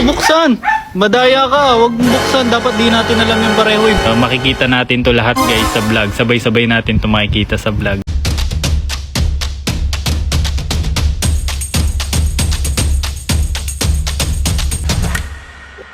bubuksan! Madaya ka, wag buksan. Dapat di natin alam yung pareho. Makikita natin to lahat guys sa vlog. Sabay-sabay natin to makikita sa vlog.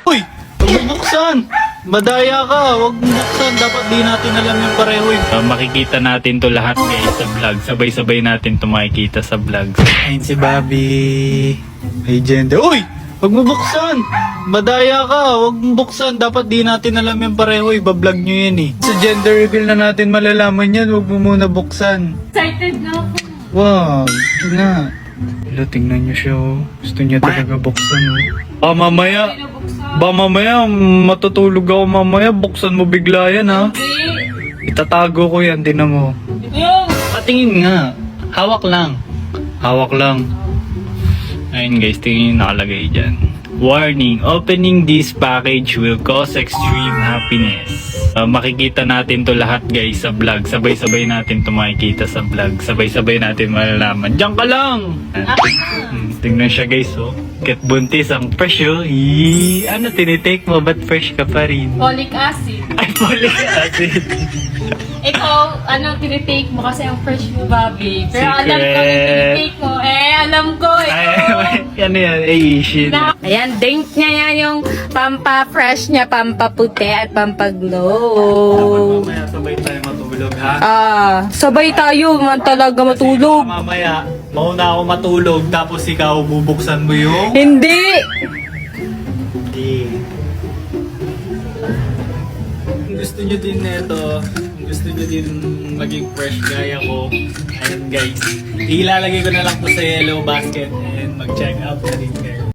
Uy! Wag bubuksan! Madaya ka, wag buksan. Dapat di natin alam yung pareho. Makikita natin to lahat guys sa vlog. Sabay-sabay natin to makikita sa vlog. Ayun si Bobby. May gender. Uy! Wag mo buksan! Madaya ka! Wag mo buksan! Dapat di natin alam yung pareho. Iba-vlog nyo yan eh. Sa gender reveal na natin malalaman yan. Wag mo muna buksan. Excited na ako. Wow! Na. Hello, tingnan nyo siya oh. Gusto niya talaga buksan oh. Mamaya. Mamaya. Matutulog ako mamaya. Buksan mo bigla yan ha. Itatago ko yan. Tinan mo. Patingin nga. Hawak lang. Hawak lang. Ayun guys, tingin yung nakalagay dyan. Warning, opening this package will cause extreme happiness. Makikita natin to lahat guys sa vlog. Sabay-sabay natin to makikita sa vlog. Sabay-sabay natin malalaman. Diyan ka lang! Tingnan siya guys oh. Ket buntis ang fresh oh. Ano tinitake mo? Ba't fresh ka pa rin? Folic acid. Ay, folic acid. Ikaw, anong tinitake mo kasi ang fresh mo, Bobby? Pero Secret. alam ko yung tinitake mo. Alam ko. Ano yan? Asian. Ayan, drink niya yan yung pampa-fresh niya, pampa-puti at pampa-glow. Mamaya sabay tayo matulog ha? Sabay tayo man talaga matulog. Mamaya, mauna ako matulog tapos ikaw bubuksan mo yung... Hindi! Kung gusto nyo din nito, kung gusto nyo din maging fresh gaya ko, ayun guys, ilalagay ko na lang po sa yellow basket and mag-check out na rin kayo.